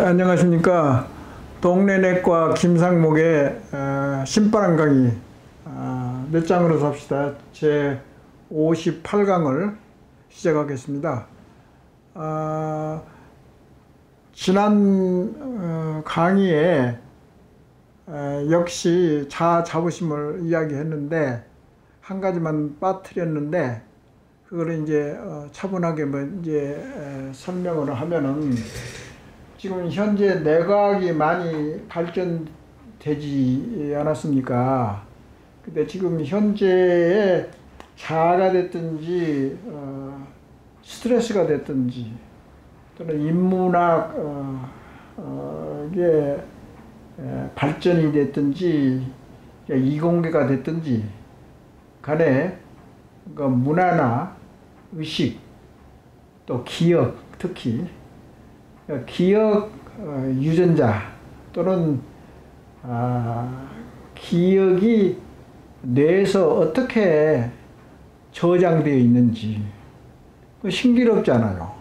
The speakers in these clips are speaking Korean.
안녕하십니까. 동네내과 김상목의 신바람 강의 몇 장으로 삽시다 제 58강을 시작하겠습니다. 지난 강의에 역시 자아자부심을 이야기했는데 한 가지만 빠뜨렸는데 그걸 이제 차분하게 설명을 하면은, 지금 현재 뇌과학이 많이 발전되지 않았습니까? 근데 지금 현재의 자아가 됐든지 스트레스가 됐든지 또는 인문학 이게 발전이 됐든지 이공계가 됐든지 간에 문화나 의식 또 기억, 특히 기억 유전자 또는 기억이 뇌에서 어떻게 저장되어 있는지 신기롭잖아요.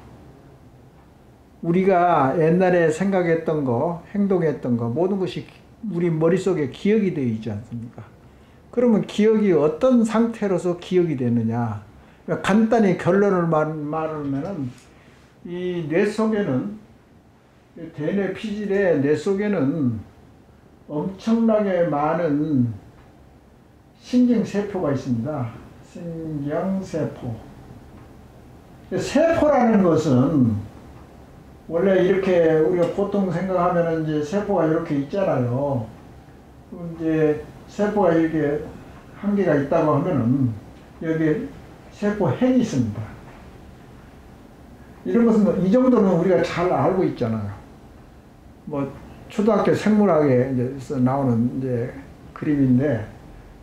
우리가 옛날에 생각했던 거, 행동했던 거 모든 것이 우리 머릿속에 기억이 되어 있지 않습니까? 그러면 기억이 어떤 상태로서 기억이 되느냐, 간단히 결론을 말하면은 이 뇌 속에는, 대뇌 피질의 뇌 속에는 엄청나게 많은 신경세포가 있습니다. 신경세포. 세포라는 것은 원래 이렇게 우리가 보통 생각하면은 이제 세포가 이렇게 있잖아요. 이제 세포가 이렇게 한 개가 있다고 하면은 여기 세포핵이 있습니다. 이런 것은 이 정도는 우리가 잘 알고 있잖아요. 초등학교 생물학에 이제 나오는 이제 그림인데,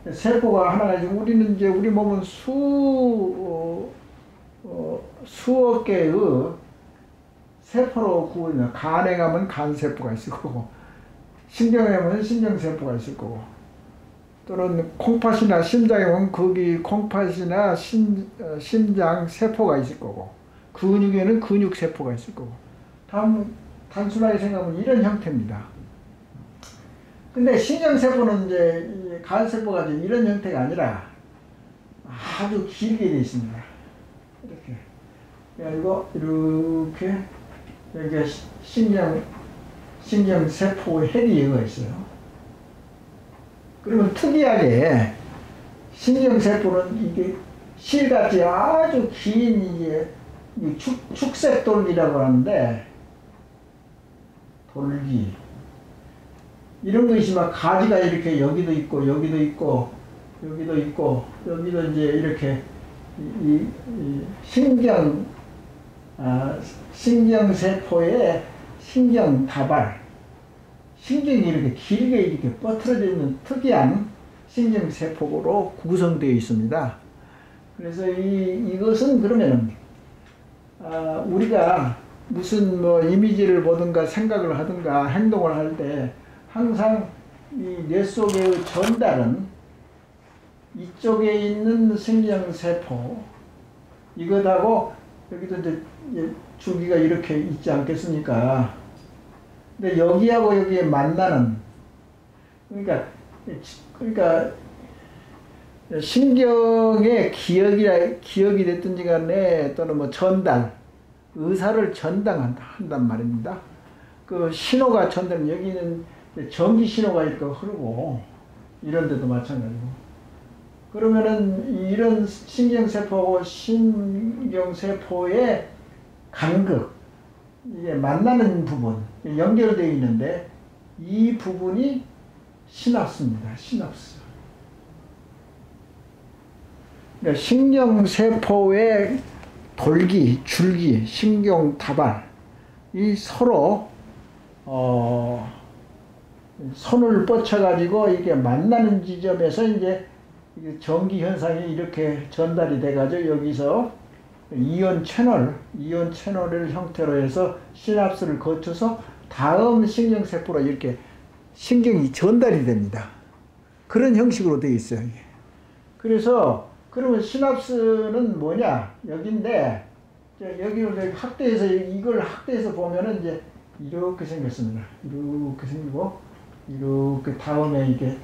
세포가 하나가 있고 우리는 이제 우리 몸은 수억 개의 세포로 구분해요. 간에 가면 간세포가 있을 거고, 신경에 가면 신경세포가 있을 거고, 또는 콩팥이나 심장에 가면 거기 콩팥이나 심장 세포가 있을 거고, 근육에는 근육세포가 있을 거고, 단순하게 생각하면 이런 형태입니다. 근데 신경세포는 이제 간세포가 이제 이런 형태가 아니라 아주 길게 되어 있습니다. 이렇게. 그리고 이렇게 여기가 신경세포 핵이 여기가 있어요. 그러면 특이하게 신경세포는 이게 실같이 아주 긴 이게 축색돌기라고 하는데, 돌기 이런 거 있지만 가지가 이렇게 여기도 있고 여기도 있고 여기도 있고 여기도 이제 이렇게 이 신경세포의 신경다발, 신경이 이렇게 길게 이렇게 뻗어져 있는 특이한 신경세포로 구성되어 있습니다. 그래서 이것은 그러면은 우리가 무슨 이미지를 보든가 생각을 하든가 행동을 할 때 항상 이 뇌 속의 전달은 이쪽에 있는 신경세포, 이것하고 여기도 이제 주기가 이렇게 있지 않겠습니까? 근데 여기하고 여기에 만나는, 그러니까 신경의 기억이 됐든지 간에 또는 전달, 의사를 전달한단 말입니다. 그 신호가 전달되면 여기는 전기 신호가 이렇게 흐르고, 이런 데도 마찬가지고. 그러면은 이런 신경세포하고 신경세포의 간극, 이게 만나는 부분, 연결되어 있는데 이 부분이 시납스입니다. 시납스. 그러니까 신경세포의 돌기, 줄기, 신경다발, 이 서로 손을 뻗쳐가지고 이게 만나는 지점에서 이제 전기 현상이 이렇게 전달이 돼가지고 여기서 이온 채널을 형태로 해서 시납스를 거쳐서 다음 신경세포로 이렇게 신경이 전달이 됩니다. 그런 형식으로 되어 있어요. 그래서 그러면 시납스는 뭐냐? 여기인데, 여기를 확대해서, 이걸 확대해서 보면은 이제 이렇게 생겼습니다. 이렇게 생기고, 이렇게 다음에 이게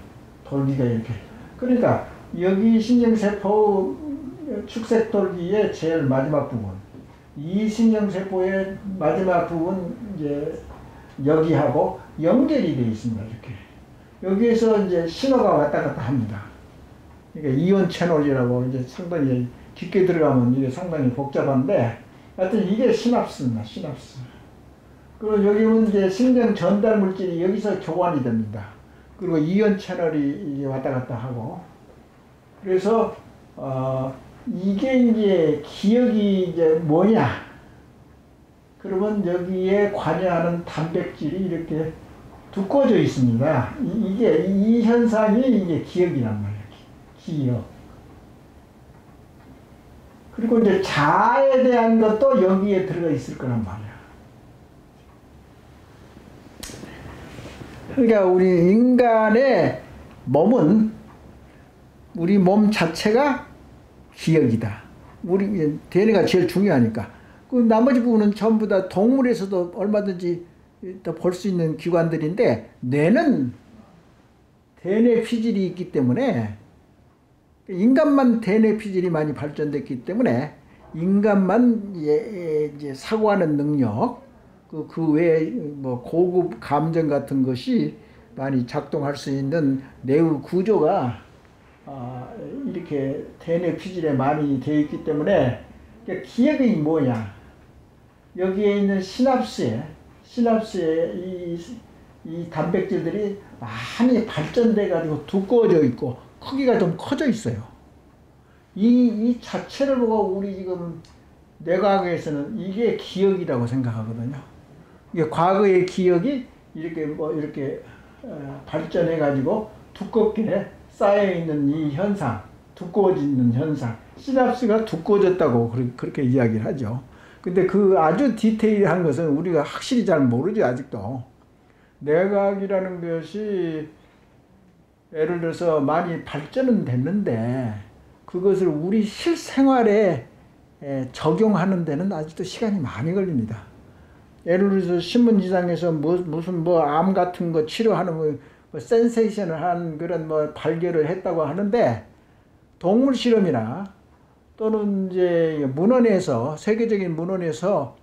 돌기가 이렇게. 그러니까, 여기 신경세포 축색돌기의 제일 마지막 부분. 이 신경세포의 마지막 부분, 이제, 여기하고 연결이 되어 있습니다. 이렇게. 여기에서 이제 신호가 왔다 갔다 합니다. 그러니까 이온 채널이라고 이제 상당히 깊게 들어가면 이게 상당히 복잡한데, 하여튼 이게 시납스입니다. 시납스. 그리고 여기 보면 이제 신경 전달 물질이 여기서 교환이 됩니다. 그리고 이온 채널이 이제 왔다 갔다 하고. 그래서, 이게 이제 기억이 이제 뭐냐. 그러면 여기에 관여하는 단백질이 이렇게 두꺼워져 있습니다. 이 현상이 이게 기억이란 말이에요. 기억. 그리고 이제 자아에 대한 것도 여기에 들어가 있을 거란 말이야. 그러니까 우리 인간의 몸은 우리 몸 자체가 기억이다. 우리 DNA가 제일 중요하니까. 그 나머지 부분은 전부 다 동물에서도 얼마든지 볼 수 있는 기관들인데, 뇌는 대뇌 피질이 있기 때문에, 인간만 대뇌 피질이 많이 발전됐기 때문에 인간만 이제 사고하는 능력, 그 외에 뭐 고급 감정 같은 것이 많이 작동할 수 있는 뇌의 구조가 이렇게 대뇌 피질에 많이 되어 있기 때문에, 기억이 뭐냐? 여기에 있는 시납스에 이 단백질들이 많이 발전돼 가지고 두꺼워져 있고 크기가 좀 커져 있어요. 이 자체를 보고 우리 지금 뇌과학에서는 이게 기억이라고 생각하거든요. 이게 과거의 기억이 이렇게 발전해 가지고 두껍게 쌓여 있는 이 현상, 두꺼워지는 현상, 시납스가 두꺼워졌다고 그렇게 이야기를 하죠. 근데 그 아주 디테일한 것은 우리가 확실히 잘 모르죠, 아직도. 뇌과학이라는 것이 예를 들어서 많이 발전은 됐는데, 그것을 우리 실생활에 적용하는 데는 아직도 시간이 많이 걸립니다. 예를 들어서 신문지상에서 무슨 암 같은 거 치료하는 센세이션을 그런 발견을 했다고 하는데, 동물 실험이나 또는 이제 문헌에서, 세계적인 문헌에서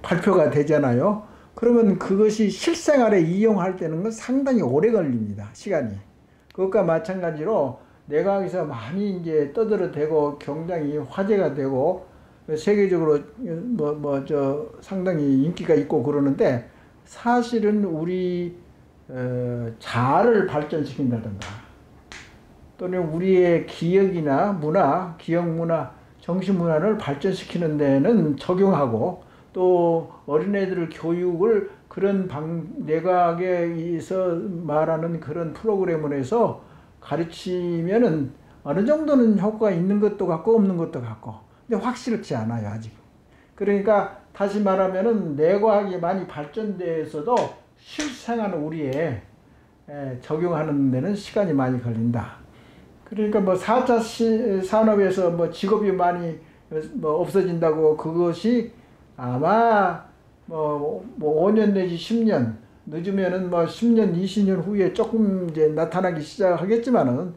발표가 되잖아요. 그러면 그것이 실생활에 이용할 때는 상당히 오래 걸립니다. 시간이. 그것과 마찬가지로 뇌과학에서 많이 이제 떠들어대고 굉장히 화제가 되고 세계적으로 상당히 인기가 있고 그러는데, 사실은 우리 자아를 발전시킨다든가 또는 우리의 기억이나 문화, 기억 문화, 정신 문화를 발전시키는 데는 적용하고, 또 어린애들 교육을 그런 뇌과학에서 말하는 그런 프로그램을 해서 가르치면은 어느 정도는 효과가 있는 것도 같고 없는 것도 같고, 근데 확실치 않아요, 아직. 그러니까 다시 말하면은 뇌과학이 많이 발전돼서도 실생활 우리에 적용하는 데는 시간이 많이 걸린다. 그러니까 4차 산업에서 직업이 많이 없어진다고, 그것이 아마 5년 내지 10년, 늦으면은 10년, 20년 후에 조금 이제 나타나기 시작하겠지만은,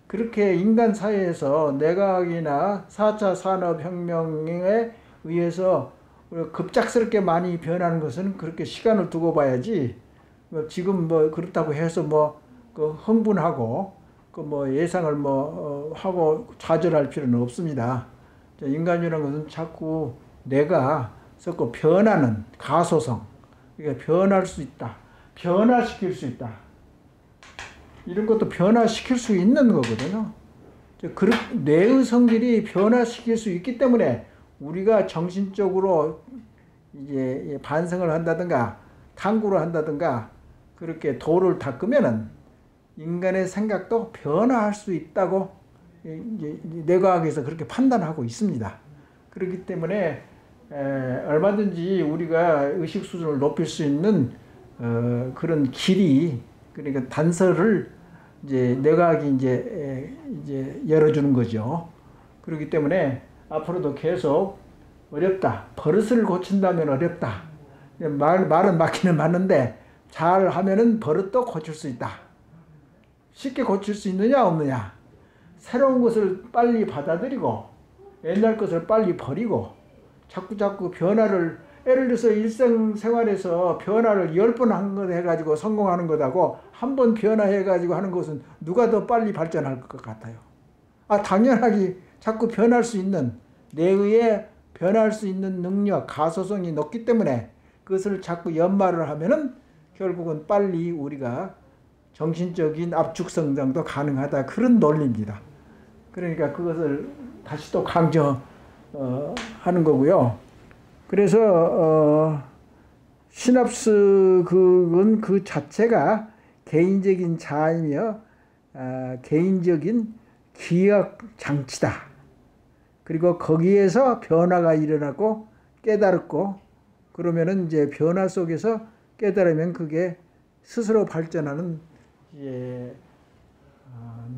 그렇게 인간 사회에서 뇌과학이나 4차 산업혁명에 의해서 급작스럽게 많이 변하는 것은 그렇게 시간을 두고 봐야지, 지금 그렇다고 해서 흥분하고 예상을 하고 좌절할 필요는 없습니다. 인간이라는 것은 자꾸 뇌가 자꾸 변하는 가소성, 그러니까 변할 수 있다, 변화시킬 수 있다, 이런 것도 변화시킬 수 있는 거거든요. 뇌의 성질이 변화시킬 수 있기 때문에 우리가 정신적으로 이제 반성을 한다든가 탐구를 한다든가 그렇게 도를 닦으면은 인간의 생각도 변화할 수 있다고 이제 뇌과학에서 그렇게 판단하고 있습니다. 그렇기 때문에 얼마든지 우리가 의식 수준을 높일 수 있는 그런 길이, 그러니까 단서를 이제 뇌과학이 이제 열어주는 거죠. 그렇기 때문에 앞으로도 계속 어렵다. 버릇을 고친다면 어렵다. 말은 맞기는 맞는데 잘 하면은 버릇도 고칠 수 있다. 쉽게 고칠 수 있느냐 없느냐. 새로운 것을 빨리 받아들이고 옛날 것을 빨리 버리고 자꾸 변화를, 예를 들어서 일생생활에서 변화를 10번 한 것 해가지고 성공하는 것하고 한 번 변화해가지고 하는 것은 누가 더 빨리 발전할 것 같아요. 당연하게 자꾸 변할 수 있는, 뇌의 변할 수 있는 능력, 가소성이 높기 때문에 그것을 자꾸 연마를 하면은 결국은 빨리 우리가 정신적인 압축 성장도 가능하다. 그런 논리입니다. 그러니까 그것을 다시 또 강조하는 거고요. 그래서 시납스 그건 그 자체가 개인적인 자아이며 개인적인 기억 장치다. 그리고 거기에서 변화가 일어나고 깨달았고, 그러면은 이제 변화 속에서 깨달으면 그게 스스로 발전하는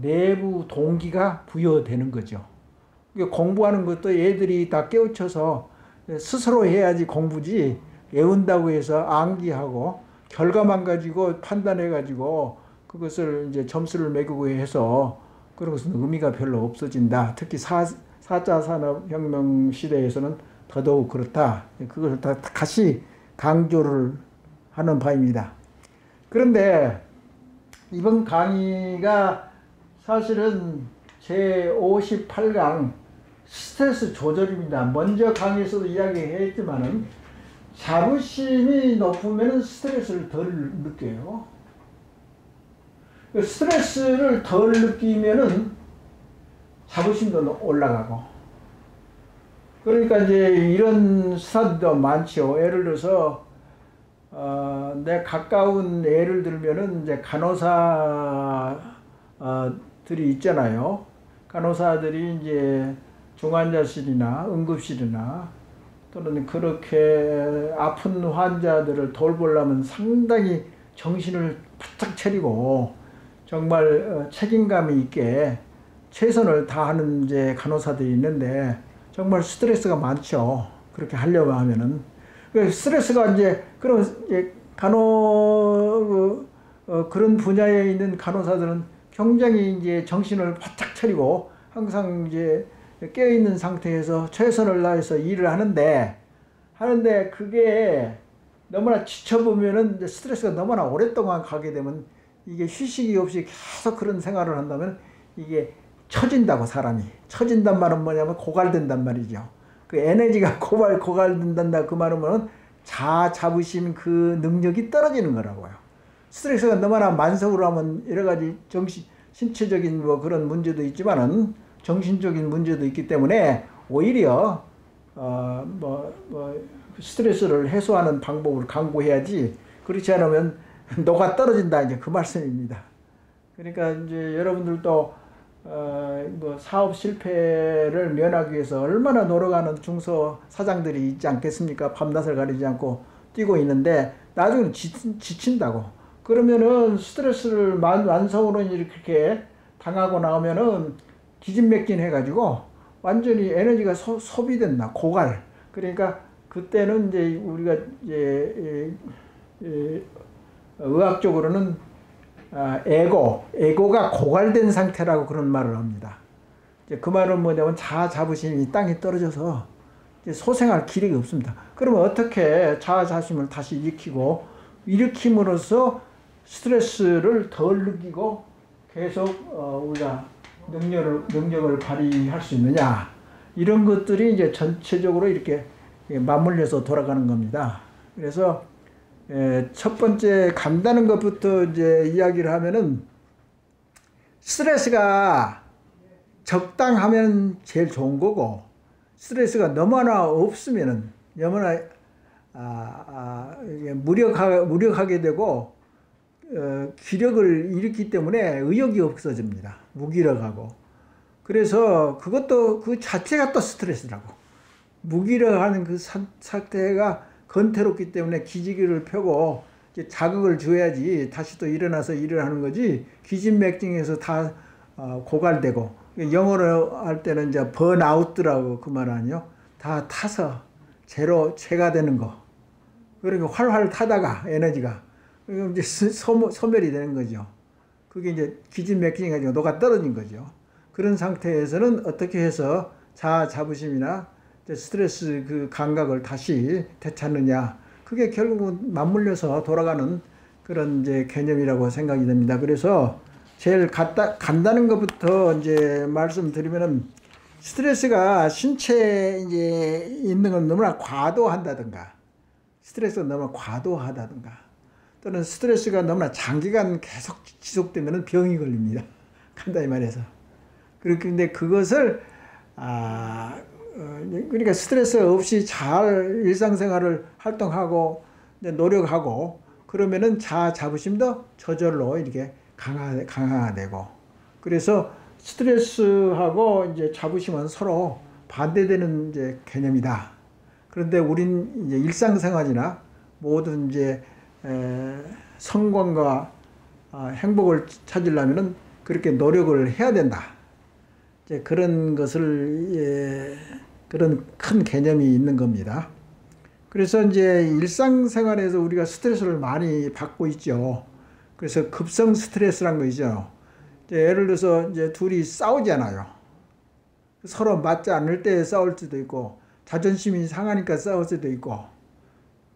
내부 동기가 부여되는 거죠. 공부하는 것도 애들이 다 깨우쳐서 스스로 해야지 공부지, 외운다고 해서 암기하고 결과만 가지고 판단해가지고 그것을 이제 점수를 매기고 해서 그런 것은 의미가 별로 없어진다. 특히 4차 산업혁명 시대에서는 더더욱 그렇다. 그것을 다시 강조를 하는 바입니다. 그런데 이번 강의가 사실은 제58강 스트레스 조절입니다. 먼저 강의에서도 이야기했지만은 자부심이 높으면 스트레스를 덜 느껴요. 스트레스를 덜 느끼면은 자부심도 올라가고. 그러니까 이제 이런 수사도 많죠. 예를 들어서 내 가까운 예를 들면은 이제 간호사들이 있잖아요. 간호사들이 이제 중환자실이나 응급실이나 또는 그렇게 아픈 환자들을 돌보려면 상당히 정신을 바짝 차리고 정말 책임감이 있게 최선을 다하는 이제 간호사들이 있는데 정말 스트레스가 많죠. 그렇게 하려고 하면은. 스트레스가 이제 그런 그런 분야에 있는 간호사들은 굉장히 이제 정신을 바짝 차리고 항상 이제 깨어있는 상태에서 최선을 다해서 일을 하는데 그게 너무나 지쳐보면은 스트레스가 너무나 오랫동안 가게 되면 이게 휴식이 없이 계속 그런 생활을 한다면 이게 처진다고, 사람이. 처진단 말은 뭐냐면 고갈된단 말이죠. 그 에너지가 고갈된다 그 말은 뭐는 자부심 그 능력이 떨어지는 거라고요. 스트레스가 너무나 만성으로 하면 여러 가지 신체적인 뭐 그런 문제도 있지만은 정신적인 문제도 있기 때문에 오히려 스트레스를 해소하는 방법을 강구해야지, 그렇지 않으면 녹아 떨어진다, 이제 그 말씀입니다. 그러니까 이제 여러분들도 사업 실패를 면하기 위해서 얼마나 노력하는 중소 사장들이 있지 않겠습니까? 밤낮을 가리지 않고 뛰고 있는데 나중에 지친다고. 그러면은 스트레스를 만성으로 이렇게 당하고 나오면은 기진맥진 해가지고 완전히 에너지가 소비된다. 고갈. 그러니까 그때는 이제 우리가 이제 의학적으로는 에고가 고갈된 상태라고 그런 말을 합니다. 이제 그 말은 뭐냐면 자부심이 땅에 떨어져서 이제 소생할 기력이 없습니다. 그러면 어떻게 자부심을 다시 일으킴으로써 스트레스를 덜 느끼고 계속 우리가 능력을 발휘할 수 있느냐, 이런 것들이 이제 전체적으로 이렇게 맞물려서 돌아가는 겁니다. 그래서 첫 번째 간다는 것부터 이제 이야기를 하면은 스트레스가 적당하면 제일 좋은 거고, 스트레스가 너무나 없으면은 너무나 무력하게 되고 기력을 잃기 때문에 의욕이 없어집니다. 무기력하고. 그래서 그것도 그 자체가 또 스트레스라고. 무기력하는 그 상태가 건태롭기 때문에 기지개를 펴고 자극을 줘야지 다시 또 일어나서 일을 하는 거지. 기진맥진해서 다 고갈되고, 영어로 할 때는 이제 번아웃이라고 그 말 아니요? 다 타서 제가 되는 거. 그러니까 활활 타다가 에너지가 그럼 이제 소멸이 되는 거죠. 그게 이제 기진맥진이 가지고 녹아 떨어진 거죠. 그런 상태에서는 어떻게 해서 자아 자부심이나 스트레스 그 감각을 다시 되찾느냐. 그게 결국은 맞물려서 돌아가는 그런 이제 개념이라고 생각이 됩니다. 그래서 제일 간단한 것부터 이제 말씀드리면은 스트레스가 신체에 이제 있는 건 너무나 과도한다든가, 스트레스가 너무나 과도하다든가, 또는 스트레스가 너무나 장기간 계속 지속되면 병이 걸립니다. 간단히 말해서. 그런데 그것을 그러니까 스트레스 없이 잘 일상생활을 활동하고 노력하고 그러면은 자아 자부심도 저절로 이렇게 강화되고, 그래서 스트레스하고 이제 자부심은 서로 반대되는 이제 개념이다. 그런데 우린 이제 일상생활이나 모든 이제 성공과 행복을 찾으려면은 그렇게 노력을 해야 된다. 이제 그런 것을 그런 큰 개념이 있는 겁니다. 그래서 이제 일상생활에서 우리가 스트레스를 많이 받고 있죠. 그래서 급성 스트레스란 거 있죠. 예를 들어서 이제 둘이 싸우잖아요. 서로 맞지 않을 때 싸울 수도 있고, 자존심이 상하니까 싸울 수도 있고,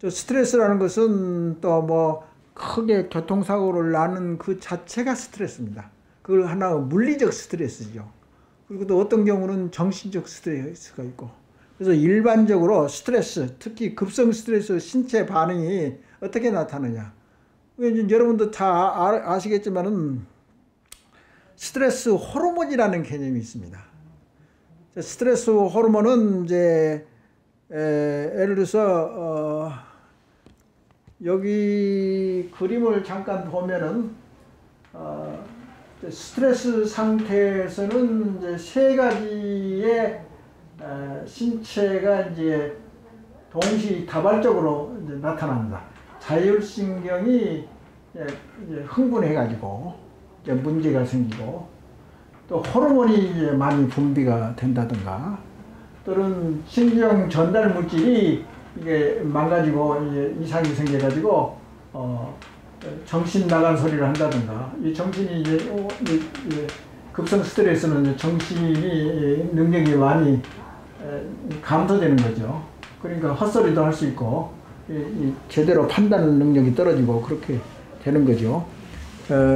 또 스트레스라는 것은 또 뭐 크게 교통사고를 나는 그 자체가 스트레스입니다. 그걸 하나 물리적 스트레스죠. 그리고 또 어떤 경우는 정신적 스트레스가 있고. 그래서 일반적으로 스트레스, 특히 급성 스트레스 신체 반응이 어떻게 나타나냐. 여러분도 다 아시겠지만은 스트레스 호르몬이라는 개념이 있습니다. 스트레스 호르몬은 이제 예를 들어서 여기 그림을 잠깐 보면은 스트레스 상태에서는 이제 세 가지의 신체가 이제 동시 다발적으로 이제 나타납니다. 자율신경이 이제 흥분해가지고 이제 문제가 생기고, 또 호르몬이 이제 많이 분비가 된다든가, 또는 신경 전달 물질이 이게 망가지고 이제 이상이 생겨가지고 정신 나간 소리를 한다든가, 이 정신이 이제 급성 스트레스는 이제 정신이 능력이 많이 감소되는 거죠. 그러니까 헛소리도 할 수 있고 제대로 판단 능력이 떨어지고 그렇게 되는 거죠.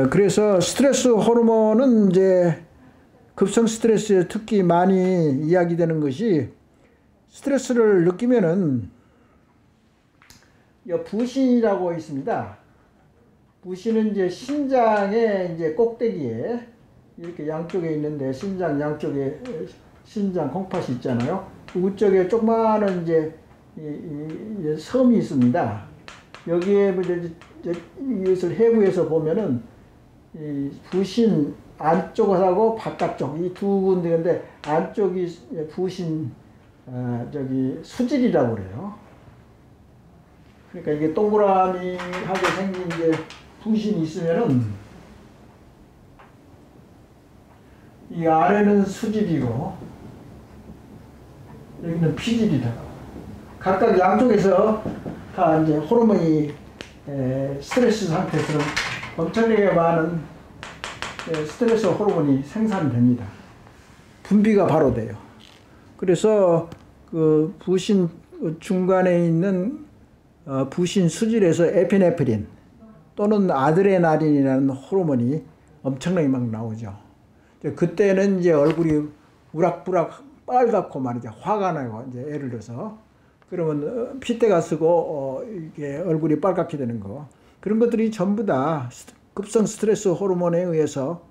그래서 스트레스 호르몬은 이제 급성 스트레스에 특히 많이 이야기되는 것이, 스트레스를 느끼면은 부신이라고 있습니다. 부신은 이제 심장의 이제 꼭대기에 이렇게 양쪽에 있는데, 심장 양쪽에 심장 콩팥이 있잖아요. 우쪽에 조그마한 이제 섬이 있습니다. 여기에 이것을 해부해서 보면은 이 부신 안쪽하고 바깥쪽 이 두 군데인데, 안쪽이 부신 수질이라고 그래요. 그러니까 이게 동그라미하게 생긴 이제 부신이 있으면은 이 아래는 수질이고 여기는 피질이다. 각각 양쪽에서 다 이제 호르몬이 스트레스 상태에서는 엄청나게 많은 스트레스 호르몬이 생산됩니다. 분비가 바로 돼요. 그래서 그 부신 중간에 있는 부신 수질에서 에피네프린 또는 아드레날린이라는 호르몬이 엄청나게 막 나오죠. 그때는 이제 얼굴이 우락부락 빨갛고 말이죠. 화가 나고, 이제 예를 들어서 그러면 핏대가 쓰고 이게 얼굴이 빨갛게 되는 거, 그런 것들이 전부 다 급성 스트레스 호르몬에 의해서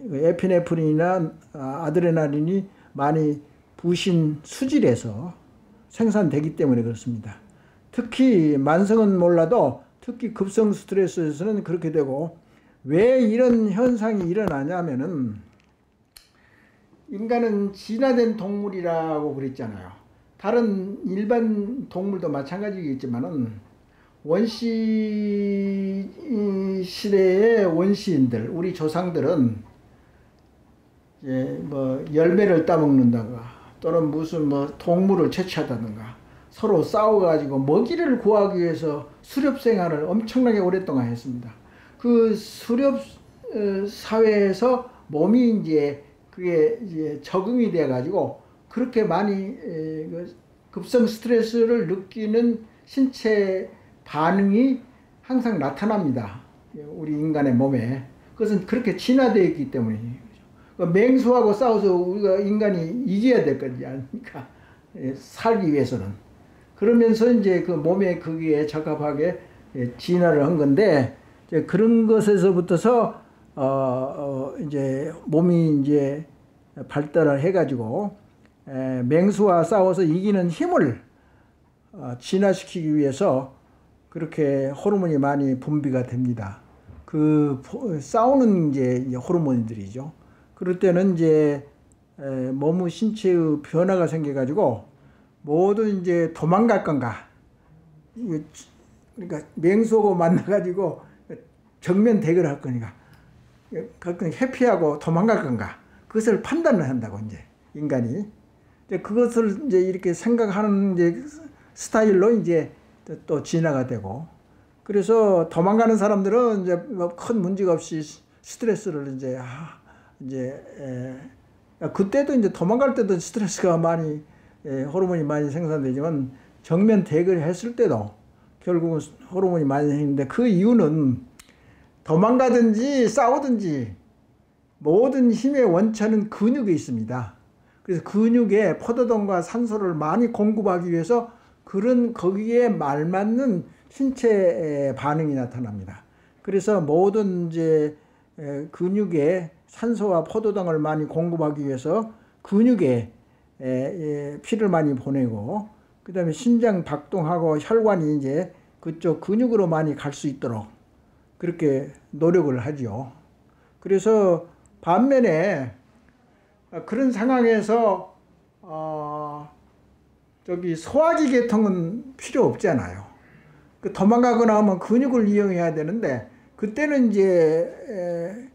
에피네프린이나 아드레날린이 많이 부신 수질에서 생산되기 때문에 그렇습니다. 특히 만성은 몰라도 특히 급성 스트레스에서는 그렇게 되고, 왜 이런 현상이 일어나냐면은 인간은 진화된 동물이라고 그랬잖아요. 다른 일반 동물도 마찬가지겠지만은 원시 시대의 원시인들, 우리 조상들은 뭐 열매를 따먹는다가 또는 무슨 뭐 동물을 채취하다든가 서로 싸워가지고 먹이를 구하기 위해서 수렵 생활을 엄청나게 오랫동안 했습니다. 그 수렵 사회에서 몸이 이제 그게 이제 적응이 돼 가지고 그렇게 많이 급성 스트레스를 느끼는 신체 반응이 항상 나타납니다. 우리 인간의 몸에. 그것은 그렇게 진화되어 있기 때문이죠. 맹수하고 싸워서 우리가 인간이 이겨야 될 거지 않습니까? 살기 위해서는. 그러면서 이제 그 몸의 크기에 적합하게 진화를 한 건데, 이제 그런 것에서부터서 이제 몸이 이제 발달을 해가지고 맹수와 싸워서 이기는 힘을 진화시키기 위해서 그렇게 호르몬이 많이 분비가 됩니다. 그 싸우는 이제 호르몬들이죠. 그럴 때는 이제 몸의 신체의 변화가 생겨가지고 모두 이제 도망갈 건가, 그러니까 맹수하고 만나가지고 정면 대결할 거니까 회피하고 도망갈 건가, 그것을 판단을 한다고 이제 인간이. 이제 그것을 이제 이렇게 생각하는 이제 스타일로 이제 또 진화가 되고, 그래서 도망가는 사람들은 이제 뭐 큰 문제가 없이 스트레스를 그때도 이제 도망갈 때도 스트레스가 많이 호르몬이 많이 생산되지만 정면 대결했을 때도 결국은 호르몬이 많이 생기는데, 그 이유는 도망가든지 싸우든지 모든 힘의 원천은 근육에 있습니다. 그래서 근육에 포도당과 산소를 많이 공급하기 위해서 거기에 말맞는 신체 반응이 나타납니다. 그래서 모든 이제 근육에 산소와 포도당을 많이 공급하기 위해서 근육에 피를 많이 보내고, 그 다음에 심장 박동하고 혈관이 이제 그쪽 근육으로 많이 갈 수 있도록 그렇게 노력을 하죠. 그래서 반면에 그런 상황에서 소화기 계통은 필요 없잖아요. 도망가거나 하면 근육을 이용해야 되는데, 그때는 이제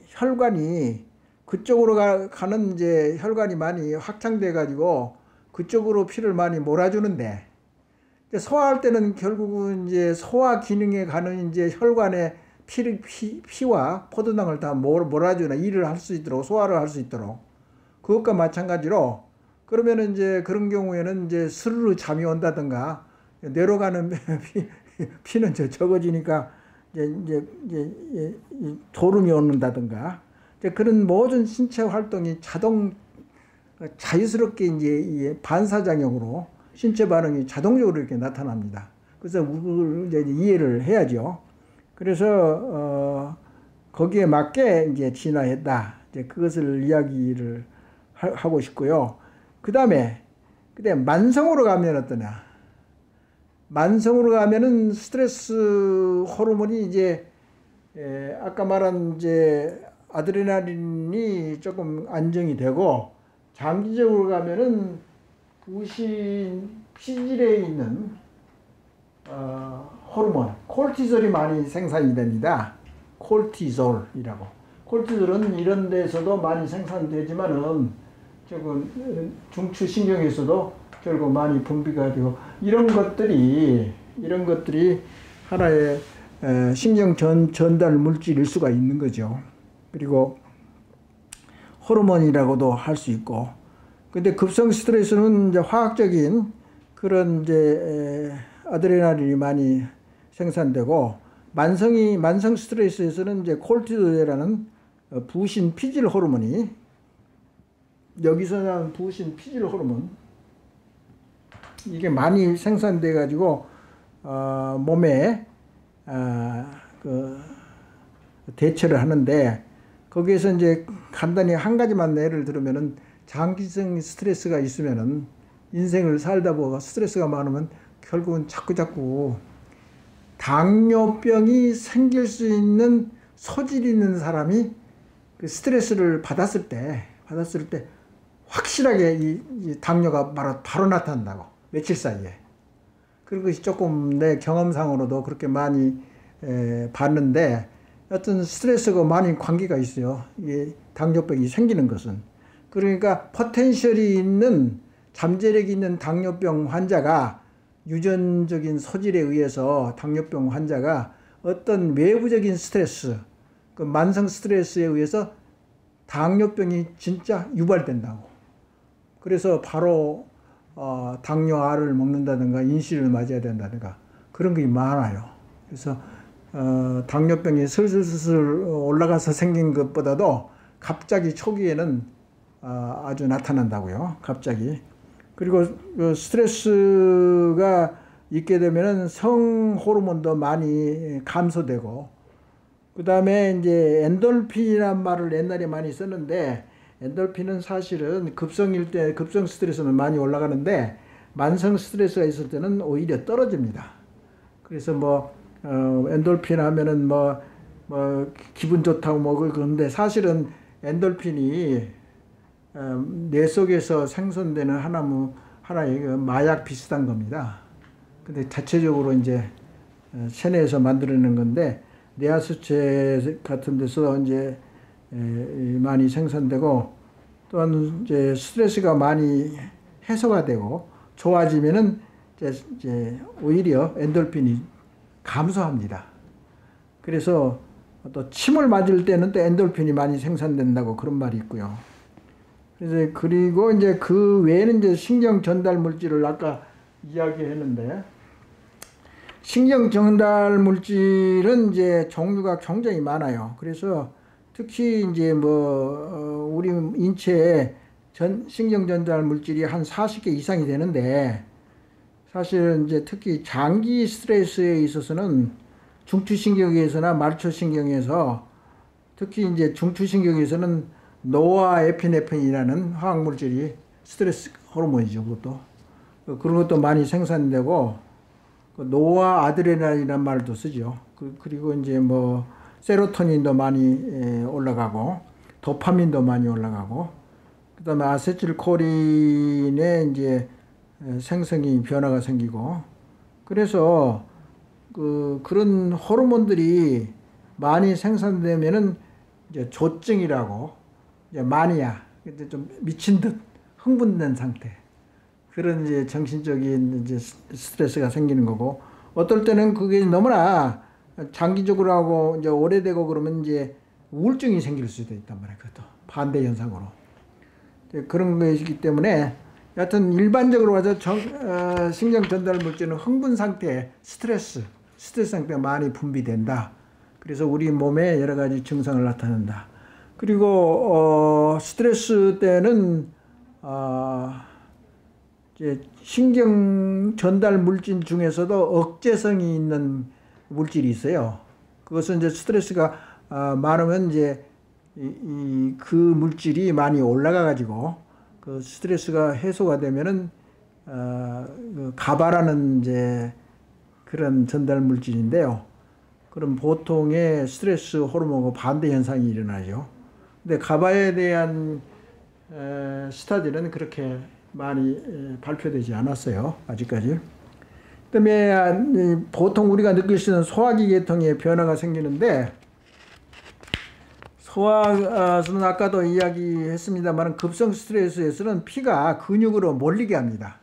혈관이 그쪽으로 가는 이제 혈관이 많이 확장돼 가지고 그쪽으로 피를 많이 몰아주는데, 소화할 때는 결국은 이제 소화 기능에 가는 이제 혈관에 피와 포도당을 다 몰아주나 일을 할 수 있도록, 소화를 할 수 있도록. 그것과 마찬가지로, 그러면은 이제 그런 경우에는 이제 스르르 잠이 온다든가 내려가는 피는 적어지니까 이제 졸음이 오는다든가, 그런 모든 신체 활동이 자유스럽게 이제 반사작용으로 신체 반응이 자동적으로 이렇게 나타납니다. 그래서 이제 이해를 해야죠. 그래서 거기에 맞게 이제 진화했다. 이제 그것을 이야기를 하고 싶고요. 그다음에 만성으로 가면 어떠냐? 만성으로 가면은 스트레스 호르몬이 이제 아까 말한 이제 아드레날린이 조금 안정이 되고, 장기적으로 가면은 부신 피질에 있는 호르몬 콜티졸이 많이 생산이 됩니다. 콜티졸이라고. 콜티졸은 이런 데서도 많이 생산되지만은 조금 중추신경에서도 결국 많이 분비가 되고, 이런 것들이 하나의 신경 전달 물질일 수가 있는 거죠. 그리고 호르몬이라고도 할 수 있고. 근데 급성 스트레스는 이제 화학적인 그런 이제 아드레날린이 많이 생산되고, 만성 스트레스에서는 이제 콜티졸이라는 부신 피질 호르몬이, 여기서 나온 부신 피질 호르몬, 이게 많이 생산돼 가지고 몸에 대처를 하는데, 거기에서 이제 간단히 한 가지만 예를 들면은, 장기성 스트레스가 있으면은 인생을 살다 보고 스트레스가 많으면 결국은 자꾸 당뇨병이 생길 수 있는 소질이 있는 사람이 그 스트레스를 받았을 때 확실하게 이 당뇨가 바로 나타난다고, 며칠 사이에. 그런 것이 조금 내 경험상으로도 그렇게 많이 봤는데, 어떤 스트레스가 많이 관계가 있어요. 이게 당뇨병이 생기는 것은. 그러니까 포텐셜이 있는, 잠재력이 있는 당뇨병 환자가, 유전적인 소질에 의해서 당뇨병 환자가 어떤 외부적인 스트레스, 그 만성 스트레스에 의해서 당뇨병이 진짜 유발된다고. 그래서 바로 당뇨알을 먹는다든가 인슐린을 맞아야 된다든가 그런 게 많아요. 그래서 당뇨병이 슬슬슬 올라가서 생긴 것보다도 갑자기 초기에는 아주 나타난다고요. 갑자기. 그리고 그 스트레스가 있게 되면은 성 호르몬도 많이 감소되고, 그 다음에 이제 엔돌핀이란 말을 옛날에 많이 썼는데, 엔돌핀은 사실은 급성일 때, 급성 스트레스는 많이 올라가는데, 만성 스트레스가 있을 때는 오히려 떨어집니다. 그래서 엔돌핀 하면은 기분 좋다고 그런데 사실은 엔돌핀이 뇌 속에서 생성되는 하나의 마약 비슷한 겁니다. 근데 자체적으로 이제 체내에서 만들어내는 건데, 뇌하수체 같은 데서 이제 많이 생산되고, 또한 이제 스트레스가 많이 해소가 되고 좋아지면은 이제 오히려 엔돌핀이 감소합니다. 그래서 또 침을 맞을 때는 또 엔돌핀이 많이 생산된다고 그런 말이 있고요. 그래서 그리고 이제 그 외에는 이제 신경 전달 물질을 아까 이야기했는데, 신경 전달 물질은 이제 종류가 굉장히 많아요. 그래서 특히 이제 우리 인체에 신경 전달 물질이 한 40개 이상이 되는데, 사실은 이제 특히 장기 스트레스에 있어서는 중추신경에서나 말초신경에서, 특히 이제 중추신경에서는 노아에피네프린이라는 화학물질이 스트레스 호르몬이죠. 그것도 그런 것도 많이 생산되고, 노아아드레날이라는 말도 쓰죠. 그리고 이제 세로토닌도 많이 올라가고, 도파민도 많이 올라가고, 그 다음에 아세틸콜린의 이제 생성이 변화가 생기고, 그래서 그런 호르몬들이 많이 생산되면은 이제 조증이라고, 이제 마니아, 좀 미친 듯 흥분된 상태, 그런 이제 정신적인 이제 스트레스가 생기는 거고, 어떨 때는 그게 너무나 장기적으로 하고 이제 오래되고 그러면 이제 우울증이 생길 수도 있단 말이에요. 그것도 반대 현상으로. 그런 것이기 때문에, 여하튼 일반적으로 와서 신경 전달 물질은 흥분 상태, 스트레스 상태가 많이 분비된다. 그래서 우리 몸에 여러 가지 증상을 나타낸다. 그리고 스트레스 때는 이제 신경 전달 물질 중에서도 억제성이 있는 물질이 있어요. 그것은 이제 스트레스가 많으면 이제 그 물질이 많이 올라가 가지고 그 스트레스가 해소가 되면은 가바라는 이제 그런 전달 물질인데요. 그럼 보통의 스트레스 호르몬과 반대 현상이 일어나죠. 근데 가바에 대한 스타디는 그렇게 많이 발표되지 않았어요. 아직까지. 그다음에 보통 우리가 느낄 수 있는 소화기 계통에 변화가 생기는데, 소화는 아까도 이야기했습니다만 급성 스트레스에서는 피가 근육으로 몰리게 합니다.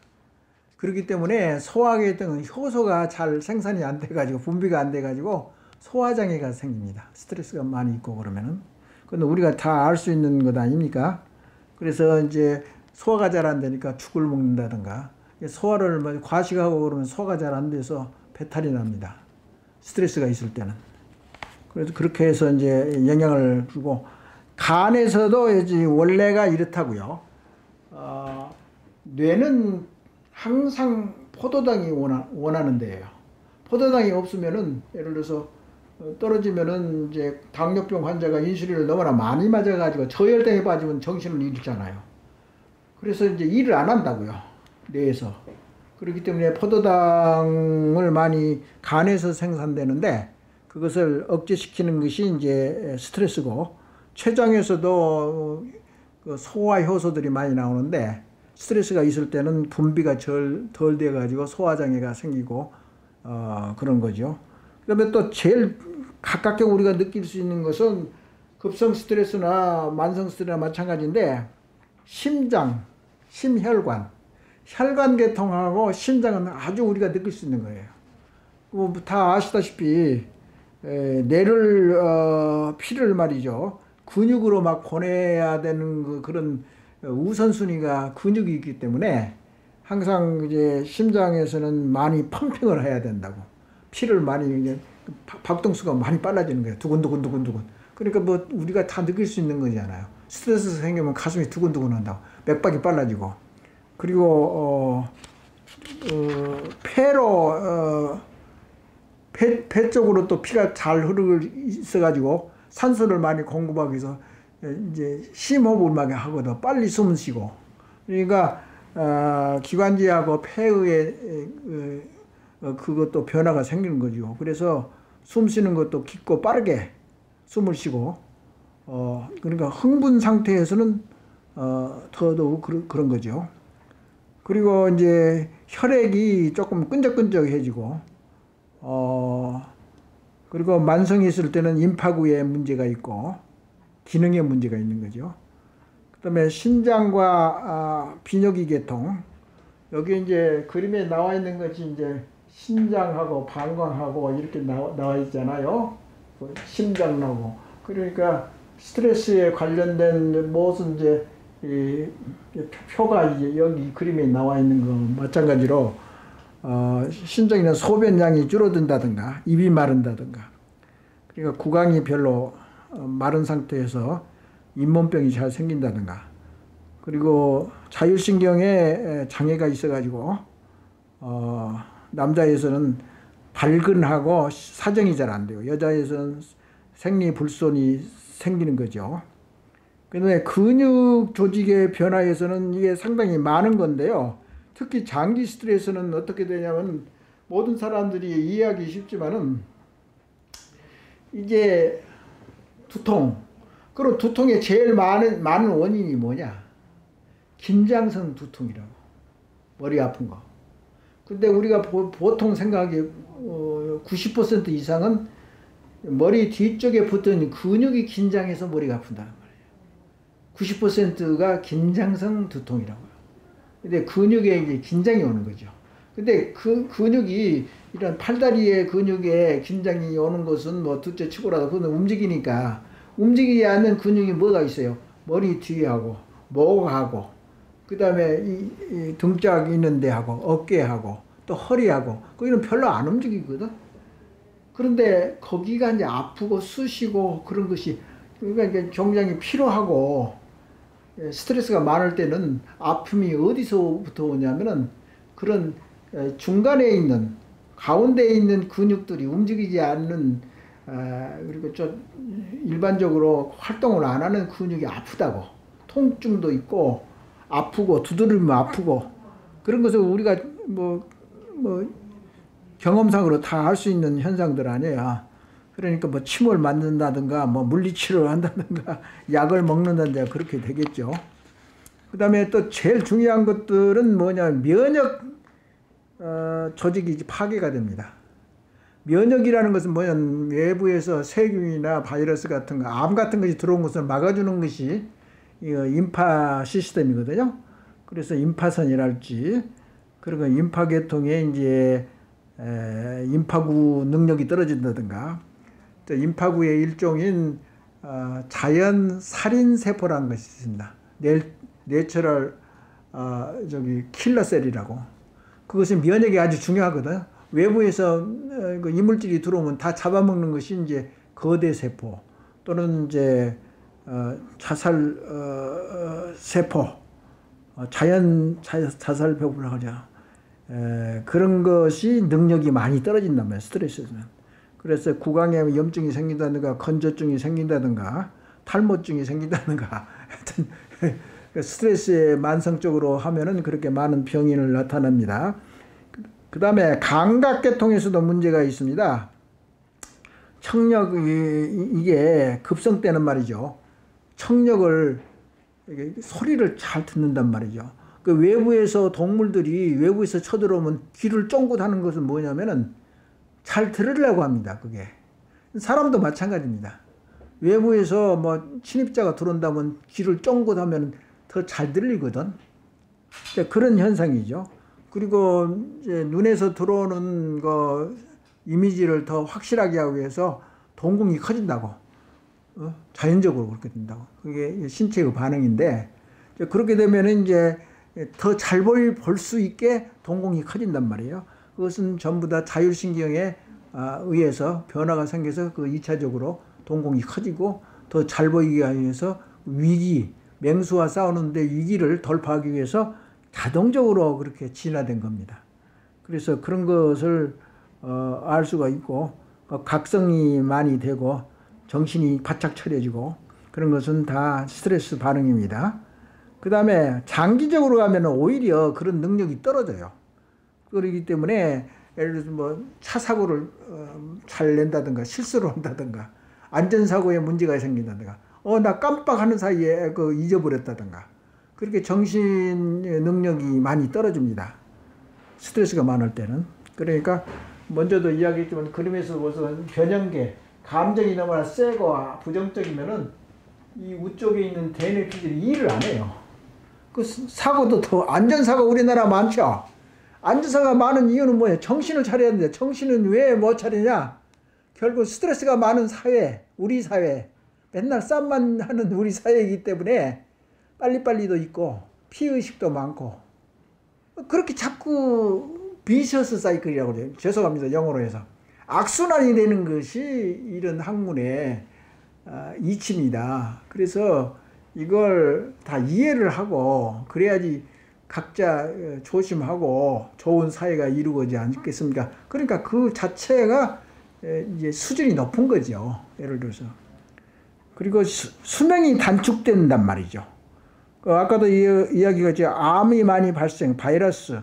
그렇기 때문에 소화계통은 효소가 잘 생산이 안 돼가지고, 분비가 안 돼가지고 소화장애가 생깁니다. 스트레스가 많이 있고 그러면은. 그건 우리가 다 알 수 있는 것 아닙니까? 그래서 이제 소화가 잘 안 되니까 죽을 먹는다든가, 소화를 과식하고 그러면 소화가 잘 안 돼서 배탈이 납니다. 스트레스가 있을 때는. 그래서 그렇게 해서 이제 영향을 주고, 간에서도 이제 원래가 이렇다고요. 뇌는 항상 포도당이 원하는 데예요. 포도당이 없으면은, 예를 들어서 떨어지면은 이제 당뇨병 환자가 인슐린을 너무나 많이 맞아가지고 저혈당에 빠지면 정신을 잃잖아요. 그래서 이제 일을 안 한다고요, 뇌에서. 그렇기 때문에 포도당을 많이 간에서 생산되는데, 그것을 억제시키는 것이 이제 스트레스고, 췌장에서도 그 소화 효소들이 많이 나오는데, 스트레스가 있을 때는 분비가 덜 돼가지고 소화장애가 생기고 그런 거죠. 그다음에 또 제일 가깝게 우리가 느낄 수 있는 것은 급성 스트레스나 만성 스트레스나 마찬가지인데 심장, 심혈관, 혈관계통하고 심장은 아주 우리가 느낄 수 있는 거예요. 다 아시다시피 뇌를 피를 말이죠. 근육으로 막 보내야 되는 그런 우선순위가 근육이 있기 때문에 항상 이제 심장에서는 많이 펌핑을 해야 된다고. 피를 많이 이제 박동수가 많이 빨라지는 거예요. 두근두근두근두근. 그러니까 뭐 우리가 다 느낄 수 있는 거잖아요. 스트레스 생기면 가슴이 두근두근 한다고. 맥박이 빨라지고. 그리고 폐로 폐 쪽으로 또 피가 잘 흐르고 있어가지고 산소를 많이 공급하기 위해서 이제 심호흡을 많이 하거든. 빨리 숨을 쉬고. 그러니까 기관지하고 폐의 그것도 변화가 생기는 거죠. 그래서 숨 쉬는 것도 깊고 빠르게 숨을 쉬고 그러니까 흥분 상태에서는 더더욱 그런 거죠. 그리고 이제 혈액이 조금 끈적끈적해지고 그리고 만성이 있을 때는 임파구에 문제가 있고 기능에 문제가 있는 거죠. 그다음에 신장과 비뇨기 계통. 여기 이제 그림에 나와 있는 것이 이제 신장하고 방광하고 이렇게 나와 있잖아요. 심장하고. 그러니까 스트레스에 관련된 무슨 이제 이 표가 이제 여기 그림에 나와 있는 거 마찬가지로 신장이나 소변량이 줄어든다든가 입이 마른다든가 그러니까 구강이 별로 마른 상태에서 잇몸병이 잘 생긴다든가 그리고 자율신경에 장애가 있어가지고 남자에서는 발근하고 사정이 잘 안 돼요. 여자에서는 생리불순이 생기는 거죠. 그런데 근육 조직의 변화에서는 이게 상당히 많은 건데요. 특히 장기 스트레스는 어떻게 되냐면 모든 사람들이 이해하기 쉽지만은 이게 두통. 그럼 두통의 제일 많은 원인이 뭐냐? 긴장성 두통이라고. 머리 아픈 거. 근데 우리가 보통 생각하기 90% 이상은 머리 뒤쪽에 붙은 근육이 긴장해서 머리가 아픈다는 말이에요. 90%가 긴장성 두통이라고요. 근데 근육에 이제 긴장이 오는 거죠. 근데 그 근육이 이런 팔다리의 근육에 긴장이 오는 것은 뭐 둘째 치고라도 그건 움직이니까 움직이지 않는 근육이 뭐가 있어요? 머리 뒤하고 목하고 그 다음에 이 등짝 있는 데하고 어깨하고 또 허리하고 거기는 별로 안 움직이거든. 그런데 거기가 이제 아프고 쑤시고 그런 것이 그러니까 이제 굉장히 피로하고 스트레스가 많을 때는 아픔이 어디서부터 오냐면은 그런 중간에 있는 가운데에 있는 근육들이 움직이지 않는 그리고 좀 일반적으로 활동을 안 하는 근육이 아프다고 통증도 있고 아프고 두드리면 아프고 그런 것을 우리가 뭐 경험상으로 다 할 수 있는 현상들 아니에요. 그러니까 뭐 침을 맞는다든가 뭐 물리치료를 한다든가 약을 먹는다든가 그렇게 되겠죠. 그 다음에 또 제일 중요한 것들은 뭐냐면 면역 조직이 파괴가 됩니다. 면역이라는 것은 뭐냐면 외부에서 세균이나 바이러스 같은 거, 암 같은 것이 들어온 것을 막아주는 것이 임파 시스템이거든요. 그래서 임파선이랄지 그리고 임파계통에 이제 임파구 능력이 떨어진다든가 또 임파구의 일종인 자연 살인 세포라는 것이 있습니다. 내추럴 킬러셀이라고. 그것이 면역이 아주 중요하거든. 외부에서 그 이물질이 들어오면 다 잡아먹는 것이 이제 거대 세포 또는 이제 자살 세포, 자살 세포라고 하죠. 그런 것이 능력이 많이 떨어진단 말이에요. 스트레스는. 그래서 구강에 염증이 생긴다든가 건조증이 생긴다든가 탈모증이 생긴다든가 하여튼 스트레스에 만성적으로 하면은 그렇게 많은 병이 나타납니다. 그 다음에 감각계통에서도 문제가 있습니다. 청력이 이게 급성 때는 말이죠. 청력을 소리를 잘 듣는단 말이죠. 그 외부에서 동물들이 외부에서 쳐들어오면 귀를 쫑긋 하는 것은 뭐냐면은 잘 들으려고 합니다. 그게. 사람도 마찬가지입니다. 외부에서 뭐 침입자가 들어온다면 귀를 쫑긋 하면 더 잘 들리거든. 그런 현상이죠. 그리고 이제 눈에서 들어오는 거 이미지를 더 확실하게 하기 위해서 동공이 커진다고. 자연적으로 그렇게 된다고. 그게 신체의 반응인데, 그렇게 되면은 이제 더 잘 볼 수 있게 동공이 커진단 말이에요. 그것은 전부 다 자율신경에 의해서 변화가 생겨서 그 2차적으로 동공이 커지고 더 잘 보이기 위해서 위기, 맹수와 싸우는데 위기를 돌파하기 위해서 자동적으로 그렇게 진화된 겁니다. 그래서 그런 것을 알 수가 있고, 각성이 많이 되고 정신이 바짝 차려지고, 그런 것은 다 스트레스 반응입니다. 그 다음에 장기적으로 가면 오히려 그런 능력이 떨어져요. 그렇기 때문에 예를 들어서 뭐 차 사고를 잘 낸다든가 실수를 한다든가 안전사고에 문제가 생긴다든가 나 깜빡하는 사이에 잊어버렸다든가 그렇게 정신 능력이 많이 떨어집니다. 스트레스가 많을 때는. 그러니까 먼저도 이야기했지만 그림에서 무슨 변형계 감정이 너무나 세고 부정적이면은 이 우쪽에 있는 대뇌피질이 일을 안 해요. 그 사고도 더 안전사고 우리나라 많죠. 안전사고가 많은 이유는 뭐예요? 정신을 차려야 되는데 정신은 왜 못 차리냐? 결국 스트레스가 많은 사회, 우리 사회, 맨날 싸움만 하는 우리 사회이기 때문에 빨리빨리도 있고 피의식도 많고 그렇게 자꾸 비셔스 사이클이라고 그래요. 죄송합니다. 영어로 해서. 악순환이 되는 것이 이런 학문의 이치입니다. 그래서 이걸 다 이해를 하고 그래야지 각자 조심하고 좋은 사회가 이루어지지 않겠습니까? 그러니까 그 자체가 이제 수준이 높은 거죠. 예를 들어서. 그리고 수명이 단축된단 말이죠. 아까도 이야기가 이제 암이 많이 발생, 바이러스.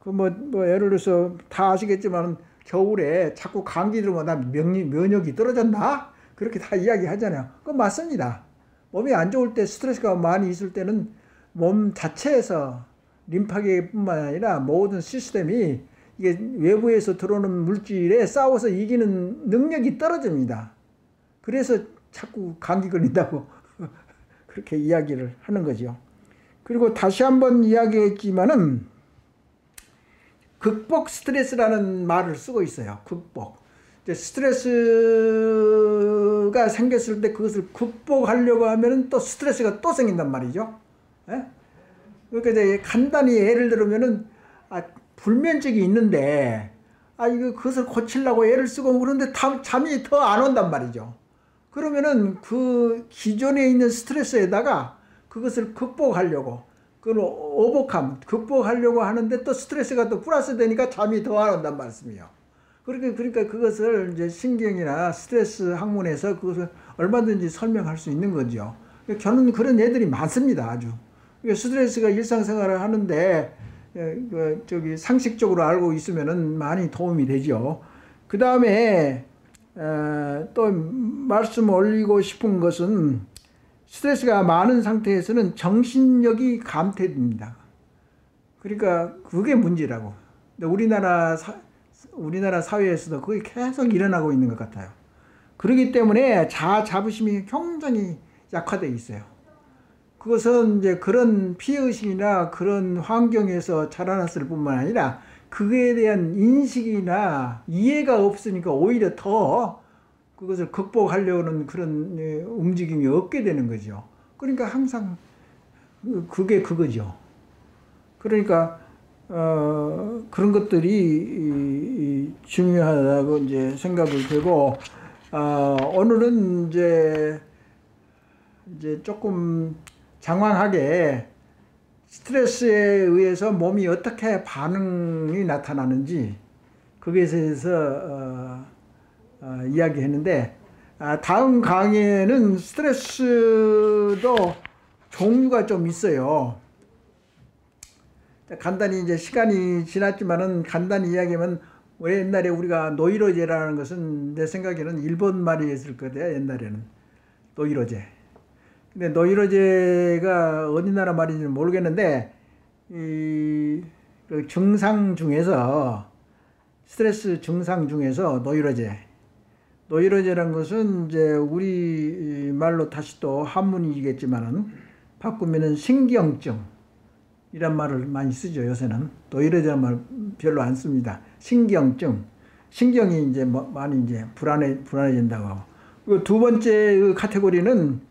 예를 들어서 다 아시겠지만 겨울에 자꾸 감기 들면 나 면역이 떨어졌나? 그렇게 다 이야기 하잖아요. 그건 맞습니다. 몸이 안 좋을 때 스트레스가 많이 있을 때는 몸 자체에서 림파계뿐만 아니라 모든 시스템이 이게 외부에서 들어오는 물질에 싸워서 이기는 능력이 떨어집니다. 그래서 자꾸 감기 걸린다고 그렇게 이야기를 하는 거죠. 그리고 다시 한번 이야기했지만은 극복 스트레스라는 말을 쓰고 있어요. 극복. 스트레스가 생겼을 때 그것을 극복하려고 하면은 또 스트레스가 또 생긴단 말이죠. 예? 그러니까 이제 간단히 예를 들면은 불면증이 있는데 그것을 고치려고 애를 쓰고 그런데 잠이 더 안 온단 말이죠. 그러면은 그 기존에 있는 스트레스에다가 그것을 극복하려고 극복하려고 하는데 또 스트레스가 또 플러스 되니까 잠이 더 안 온단 말씀이에요. 그러니까 그것을 이제 신경이나 스트레스 학문에서 그것을 얼마든지 설명할 수 있는 거죠. 저는 그런 애들이 많습니다. 아주. 스트레스가 일상생활을 하는데 상식적으로 알고 있으면은 많이 도움이 되죠. 그 다음에 또 말씀 올리고 싶은 것은 스트레스가 많은 상태에서는 정신력이 감퇴됩니다. 그러니까 그게 문제라고. 우리나라 사회에서도 그게 계속 일어나고 있는 것 같아요. 그렇기 때문에 자아 자부심이 굉장히 약화되어 있어요. 그것은 이제 그런 피해의식이나 그런 환경에서 자라났을 뿐만 아니라 그에 대한 인식이나 이해가 없으니까 오히려 더 그것을 극복하려는 그런 움직임이 없게 되는 거죠. 그러니까 항상 그게 그거죠. 그러니까 그런 것들이 중요하다고 이제 생각을 되고 오늘은 이제 조금 장황하게 스트레스에 의해서 몸이 어떻게 반응이 나타나는지 거기에 대해서 이야기했는데 다음 강의에는 스트레스도 종류가 좀 있어요. 간단히 이제 시간이 지났지만은 간단히 이야기하면 왜 옛날에 우리가 노이로제라는 것은 내 생각에는 일본 말이었을 거예요. 옛날에는 노이로제. 근데 노이로제가 어디 나라 말인지는 모르겠는데 그 증상 중에서 스트레스 증상 중에서 노이로제라는 것은 이제 우리 말로 다시 또 한문이겠지만은 바꾸면은 신경증 이란 말을 많이 쓰죠. 요새는 노이로제라는 말 별로 안 씁니다. 신경증, 신경이 이제 많이 이제 불안해진다고 하고. 그리고 두 번째 그 카테고리는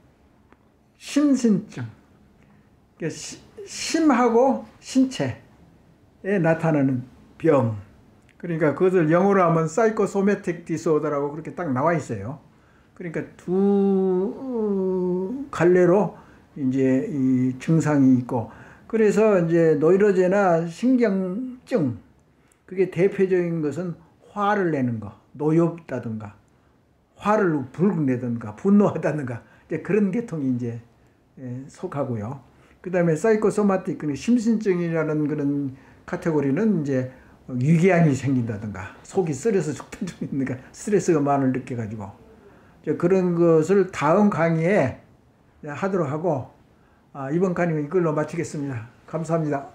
심신증. 심하고 신체에 나타나는 병. 그러니까 그것을 영어로 하면 사이코소매틱 디스오더라고 그렇게 딱 나와 있어요. 그러니까 두 갈래로 이제 이 증상이 있고, 그래서 이제 노이로제나 신경증, 그게 대표적인 것은 화를 내는 거, 노엽다든가, 화를 불고 내든가, 분노하다든가, 이제 그런 계통이 이제 속하고요. 그 다음에 사이코소마틱, 심신증이라는 그런 카테고리는 이제 위궤양이 생긴다든가, 속이 쓰려서 죽든가, 스트레스가 많을 느껴가지고, 그런 것을 다음 강의에 하도록 하고, 이번 강의는 이걸로 마치겠습니다. 감사합니다.